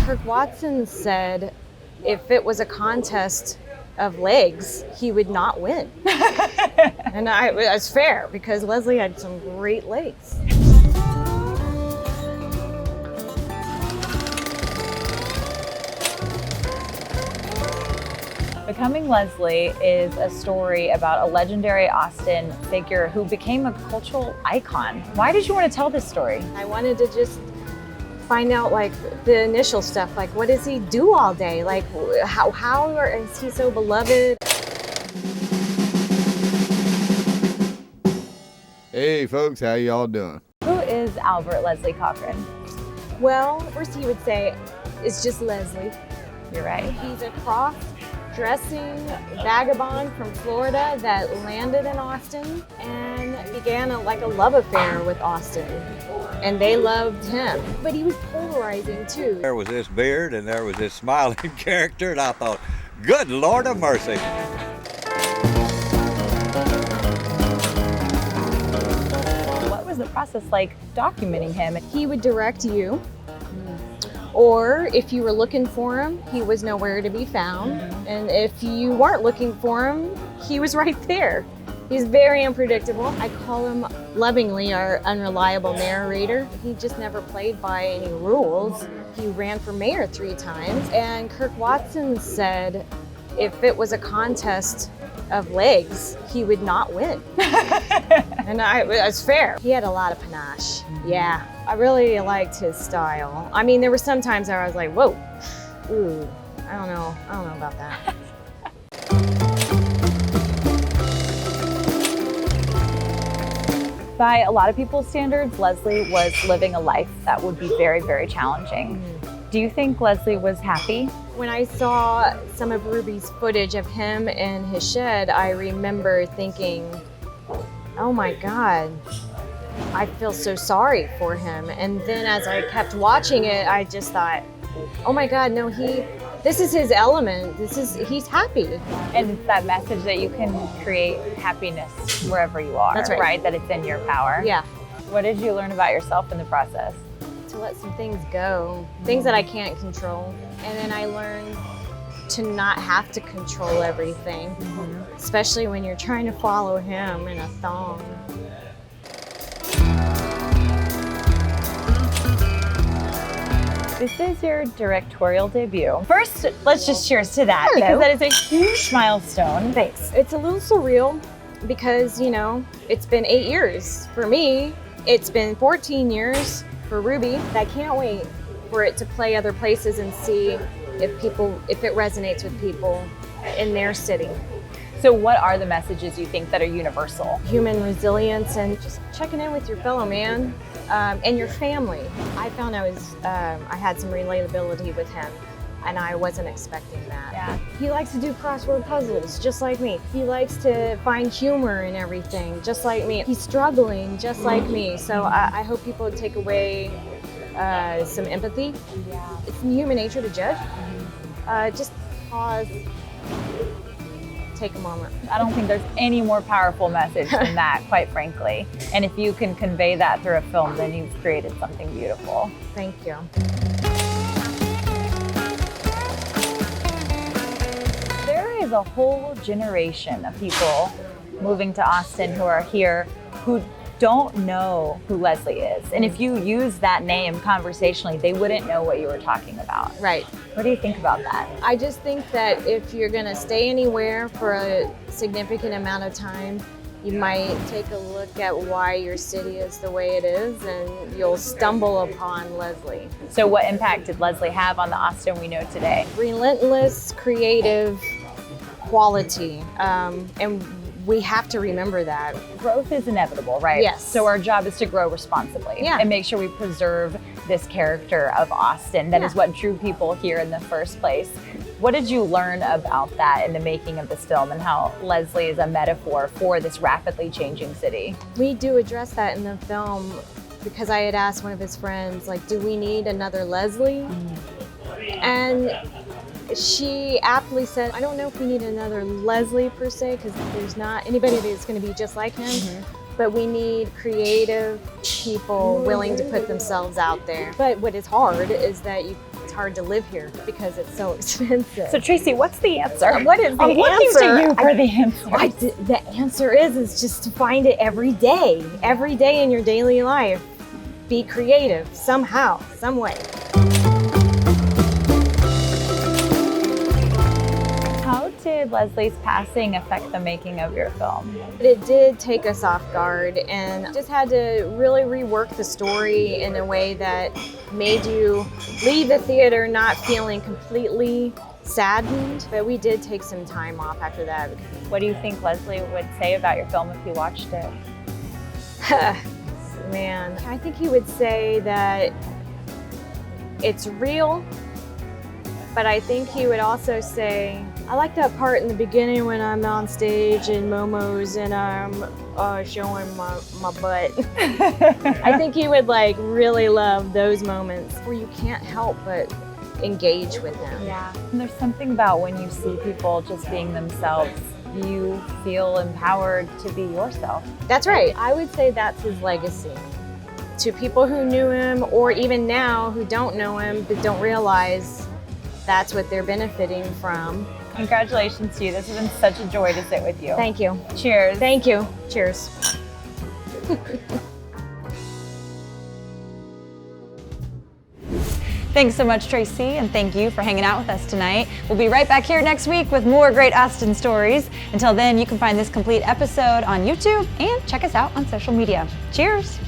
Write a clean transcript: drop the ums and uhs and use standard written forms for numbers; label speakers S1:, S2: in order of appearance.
S1: Kirk Watson said if it was a contest of legs, he would not win. And that's fair because Leslie had some great legs.
S2: Becoming Leslie is a story about a legendary Austin figure who became a cultural icon. Why did you want to tell this story?
S1: I wanted to just find out like the initial stuff, like what does he do all day? Like how is he so beloved?
S3: Hey folks, how y'all doing?
S2: Who is Albert Leslie Cochran?
S1: Well, first he would say it's just Leslie.
S2: You're right.
S1: He's a cross-dressing vagabond from Florida that landed in Austin and began a love affair with Austin. And they loved him. But he was polarizing too.
S4: There was this beard and there was this smiling character, and I thought, good Lord of mercy.
S2: What was the process like documenting him?
S1: He would direct you, or if you were looking for him, he was nowhere to be found. And if you weren't looking for him, he was right there. He's very unpredictable. I call him lovingly our unreliable narrator. He just never played by any rules. He ran for mayor 3 times. And Kirk Watson said if it was a contest of legs, he would not win. And it's fair. He had a lot of panache. Yeah, I really liked his style. I mean, there were some times where I was like, whoa, ooh, I don't know about that.
S2: By a lot of people's standards, Leslie was living a life that would be very, very challenging. Do you think Leslie was happy?
S1: When I saw some of Ruby's footage of him in his shed, I remember thinking, oh my God, I feel so sorry for him. And then as I kept watching it, I just thought, oh my God, no, this is his element. He's happy.
S2: And that message that you can create happiness wherever you are,
S1: That's right.
S2: That it's in your power.
S1: Yeah.
S2: What did you learn about yourself in the process?
S1: To let some things go, things that I can't control. And then I learned to not have to control everything, especially when you're trying to follow him in a thong.
S2: This is your directorial debut. First, let's just cheers to that.
S1: Hello.
S2: Because that is a huge milestone.
S1: Thanks. It's a little surreal because, it's been 8 years for me. It's been 14 years for Ruby. I can't wait for it to play other places and see if it resonates with people in their city.
S2: So what are the messages you think that are universal?
S1: Human resilience and just checking in with your fellow man and your family. I found I had some relatability with him, and I wasn't expecting that.
S2: Yeah.
S1: He likes to do crossword puzzles, just like me. He likes to find humor in everything, just like me. He's struggling, just like me. So I hope people take away some empathy.
S2: Yeah.
S1: It's in human nature to judge. Just pause, take a moment.
S2: I don't think there's any more powerful message than that, quite frankly. And if you can convey that through a film, then you've created something beautiful.
S1: Thank you.
S2: There is a whole generation of people moving to Austin who are here who don't know who Leslie is. And if you use that name conversationally, they wouldn't know what you were talking about.
S1: Right.
S2: What do you think about that?
S1: I just think that if you're going to stay anywhere for a significant amount of time, you might take a look at why your city is the way it is, and you'll stumble upon Leslie.
S2: So what impact did Leslie have on the Austin we know today?
S1: Relentless, creative quality, and we have to remember that.
S2: Growth is inevitable, right?
S1: Yes.
S2: So our job is to grow responsibly and make sure we preserve this character of Austin. That is what drew people here in the first place. What did you learn about that in the making of this film and how Leslie is a metaphor for this rapidly changing city?
S1: We do address that in the film because I had asked one of his friends, do we need another Leslie? And she aptly said, I don't know if we need another Leslie per se, because there's not anybody that's going to be just like him, but we need creative people willing to put themselves out there. But what is hard is that you hard to live here because it's so expensive.
S2: So Tracy, what's the answer?
S1: What is the
S2: I'm looking
S1: answer?
S2: to you for the answer.
S1: The answer is just to find it every day in your daily life. Be creative somehow, some way.
S2: How did Leslie's passing affect the making of your film?
S1: It did take us off guard, and just had to really rework the story in a way that made you leave the theater not feeling completely saddened. But we did take some time off after that.
S2: What do you think Leslie would say about your film if he watched it?
S1: Man, I think he would say that it's real, but I think he would also say, I like that part in the beginning when I'm on stage in Momo's and I'm showing my butt. I think he would like really love those moments where you can't help but engage with them.
S2: Yeah. And there's something about when you see people just being themselves, you feel empowered to be yourself.
S1: That's right. I would say that's his legacy. To people who knew him, or even now who don't know him but don't realize that's what they're benefiting from.
S2: Congratulations to you. This has been such a joy to sit with you.
S1: Thank you.
S2: Cheers.
S1: Thank you. Cheers.
S5: Thanks so much, Tracy, and thank you for hanging out with us tonight. We'll be right back here next week with more great Austin stories. Until then, you can find this complete episode on YouTube and check us out on social media. Cheers.